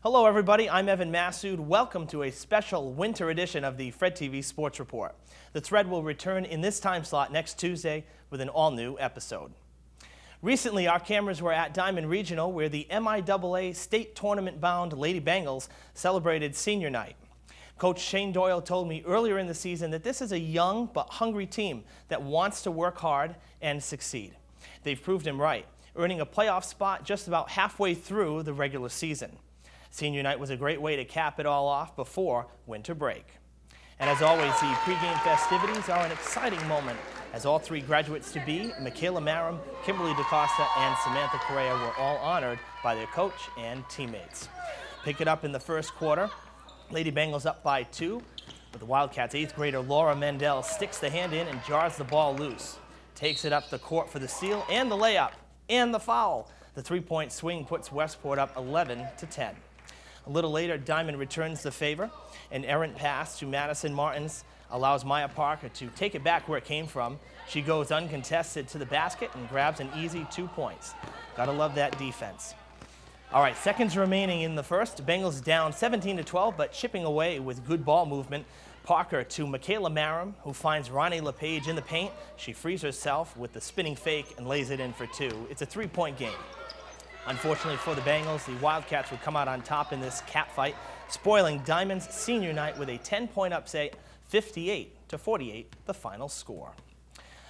Hello everybody, I'm Evan Massoud. Welcome to a special winter edition of the FREDTV Sports Report. The Thread will return in this time slot next Tuesday with an all-new episode. Recently, our cameras were at Diamond Regional where the MIAA state tournament-bound Lady Bengals celebrated senior night. Coach Shane Doyle told me earlier in the season that this is a young but hungry team that wants to work hard and succeed. They've proved him right, earning a playoff spot just about halfway through the regular season. Senior night was a great way to cap it all off before winter break. And as always, the pregame festivities are an exciting moment as all three graduates-to-be, Michaela Marum, Kimberly DaCosta, and Samantha Correa were all honored by their coach and teammates. Pick it up in the first quarter. Lady Bengals up by 2, but the Wildcats' 8th grader Laura Mendel sticks the hand in and jars the ball loose. Takes it up the court for the steal and the layup and the foul. The three-point swing puts Westport up 11-10. A little later, Diamond returns the favor. An errant pass to Madison Martins allows Maya Parker to take it back where it came from. She goes uncontested to the basket and grabs an easy 2 points. Gotta love that defense. All right, seconds remaining in the first. Bengals down 17-12, but chipping away with good ball movement. Parker to Michaela Marum, who finds Ronnie LePage in the paint. She frees herself with the spinning fake and lays it in for 2. It's a 3-point game. Unfortunately for the Bengals, the Wildcats would come out on top in this cat fight, spoiling Diamond's senior night with a 10-point upset, 58-48, the final score.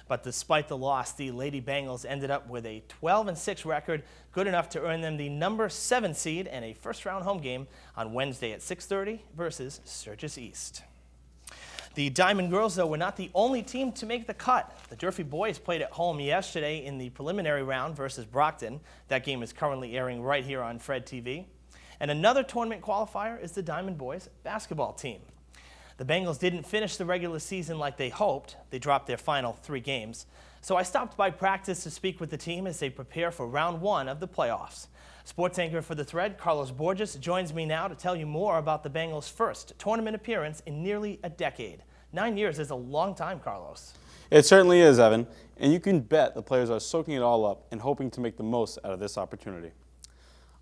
But despite the loss, the Lady Bengals ended up with a 12-6 record, good enough to earn them the number 7 seed and a first-round home game on Wednesday at 6:30 versus Sturgis East. The Diamond girls, though, were not the only team to make the cut. The Durfee boys played at home yesterday in the preliminary round versus Brockton. That game is currently airing right here on FREDTV. And another tournament qualifier is the Diamond boys basketball team. The Bengals didn't finish the regular season like they hoped. They dropped their final 3 games. So I stopped by practice to speak with the team as they prepare for round 1 of the playoffs. Sports anchor for The Thread, Carlos Borges, joins me now to tell you more about the Bengals' first tournament appearance in nearly a decade. 9 years is a long time, Carlos. It certainly is, Evan, and you can bet the players are soaking it all up and hoping to make the most out of this opportunity.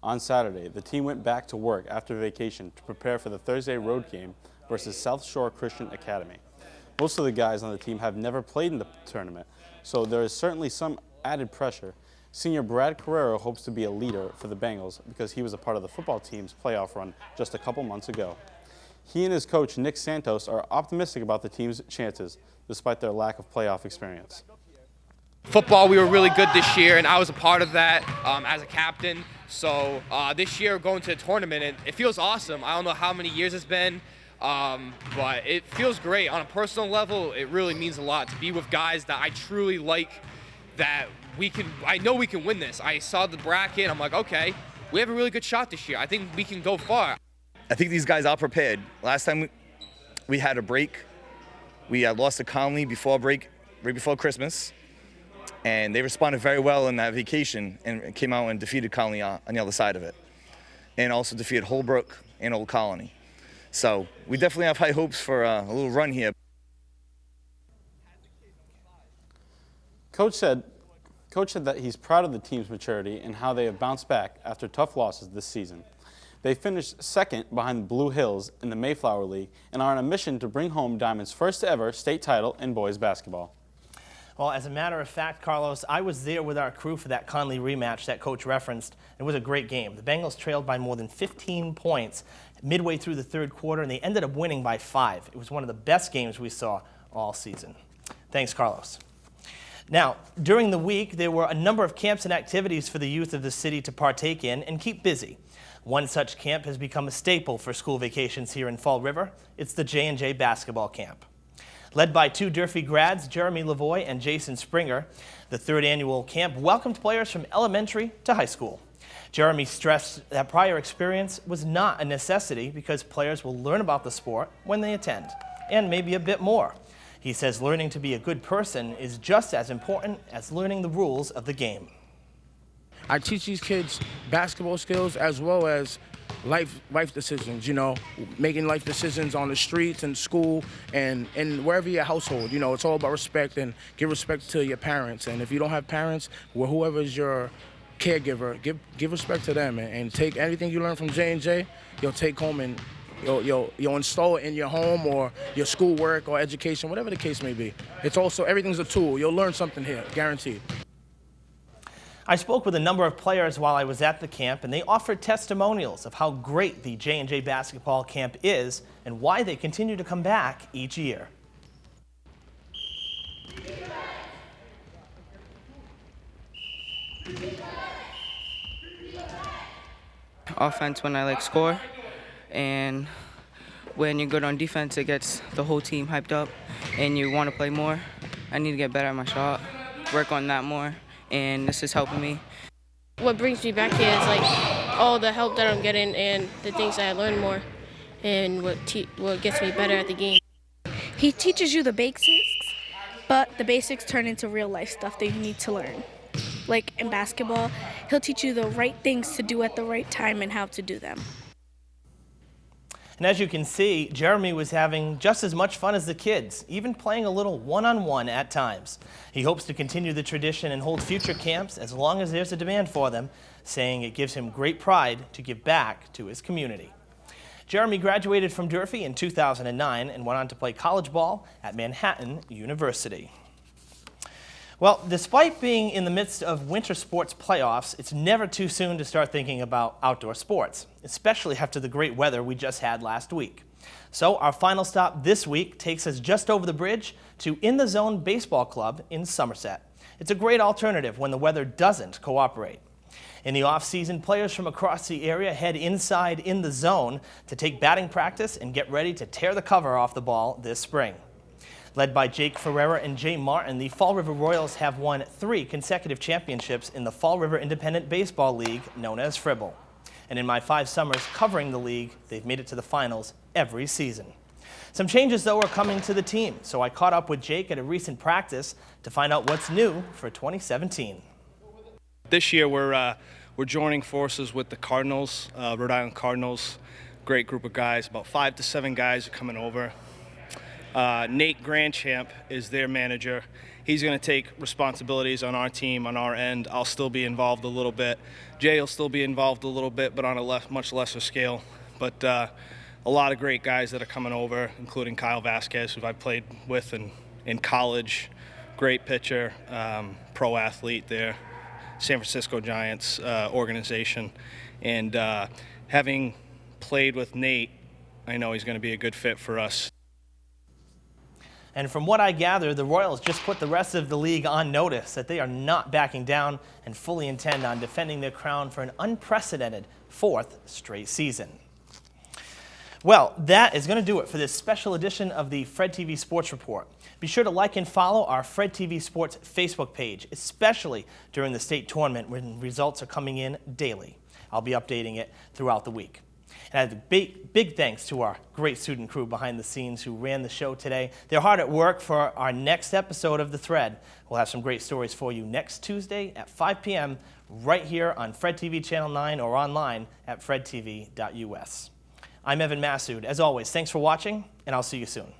On Saturday, the team went back to work after vacation to prepare for the Thursday road game versus South Shore Christian Academy. Most of the guys on the team have never played in the tournament, so there is certainly some added pressure. Senior Brad Carrero hopes to be a leader for the Bengals because he was a part of the football team's playoff run just a couple months ago. He and his coach, Nick Santos, are optimistic about the team's chances, despite their lack of playoff experience. Football, we were really good this year, and I was a part of that as a captain. So this year, going to the tournament, it feels awesome. I don't know how many years it's been, but it feels great. On a personal level, it really means a lot to be with guys that I truly like, that I know we can win this. I saw the bracket, I'm like, okay, we have a really good shot this year. I think we can go far. I think these guys are prepared. Last time we had a break, we lost to Conley before break, right before Christmas, and they responded very well in that vacation and came out and defeated Conley on the other side of it, and also defeated Holbrook and Old Colony. So we definitely have high hopes for a little run here. Coach said that he's proud of the team's maturity and how they have bounced back after tough losses this season. They finished second behind Blue Hills in the Mayflower League and are on a mission to bring home Diamond's first ever state title in boys basketball. Well, as a matter of fact, Carlos, I was there with our crew for that Conley rematch that Coach referenced. It was a great game. The Bengals trailed by more than 15 points midway through the third quarter, and they ended up winning by 5. It was one of the best games we saw all season. Thanks, Carlos. Now, during the week, there were a number of camps and activities for the youth of the city to partake in and keep busy. One such camp has become a staple for school vacations here in Fall River. It's the J&J basketball camp. Led by 2 Durfee grads, Jeremy Lavoie and Jason Springer, the 3rd annual camp welcomed players from elementary to high school. Jeremy stressed that prior experience was not a necessity because players will learn about the sport when they attend, and maybe a bit more. He says learning to be a good person is just as important as learning the rules of the game. I teach these kids basketball skills as well as life decisions, you know, making life decisions on the streets and school and wherever your household. You know, it's all about respect, and give respect to your parents. And if you don't have parents, well, whoever's your caregiver, give respect to them and take everything you learn from J&J, you'll take home and you'll install it in your home or your schoolwork or education, whatever the case may be. It's also, everything's a tool. You'll learn something here, guaranteed. I spoke with a number of players while I was at the camp, and they offered testimonials of how great the J&J basketball camp is and why they continue to come back each year. Offense when I score, and when you're good on defense, it gets the whole team hyped up and you want to play more. I need to get better at my shot, work on that more, and this is helping me. What brings me back here is all the help that I'm getting and the things that I learn more, and what gets me better at the game. He teaches you the basics, but the basics turn into real life stuff that you need to learn. Like in basketball, he'll teach you the right things to do at the right time and how to do them. And as you can see, Jeremy was having just as much fun as the kids, even playing a little one-on-one at times. He hopes to continue the tradition and hold future camps as long as there's a demand for them, saying it gives him great pride to give back to his community. Jeremy graduated from Durfee in 2009 and went on to play college ball at Manhattan University. Well, despite being in the midst of winter sports playoffs, it's never too soon to start thinking about outdoor sports, especially after the great weather we just had last week. So our final stop this week takes us just over the bridge to In the Zone Baseball Club in Somerset. It's a great alternative when the weather doesn't cooperate. In the off-season, players from across the area head inside In the Zone to take batting practice and get ready to tear the cover off the ball this spring. Led by Jake Ferreira and Jay Martin, the Fall River Royals have won 3 consecutive championships in the Fall River Independent Baseball League, known as Fribble. And in my 5 summers covering the league, they've made it to the finals every season. Some changes, though, are coming to the team, so I caught up with Jake at a recent practice to find out what's new for 2017. This year, we're joining forces with the Cardinals, Rhode Island Cardinals. Great group of guys, about 5 to 7 guys are coming over. Nate Grandchamp is their manager. He's going to take responsibilities on our team, on our end. I'll still be involved a little bit. Jay will still be involved a little bit, but on a much lesser scale. But a lot of great guys that are coming over, including Kyle Vasquez, who I played with in college. Great pitcher, pro athlete there, San Francisco Giants organization. And having played with Nate, I know he's going to be a good fit for us. And from what I gather, the Royals just put the rest of the league on notice that they are not backing down and fully intend on defending their crown for an unprecedented 4th straight season. Well, that is going to do it for this special edition of the FREDTV Sports Report. Be sure to like and follow our FREDTV Sports Facebook page, especially during the state tournament when results are coming in daily. I'll be updating it throughout the week. And a big thanks to our great student crew behind the scenes who ran the show today. They're hard at work for our next episode of The Thread. We'll have some great stories for you next Tuesday at 5 p.m. right here on FREDTV Channel 9 or online at fredtv.us. I'm Evan Massoud. As always, thanks for watching, and I'll see you soon.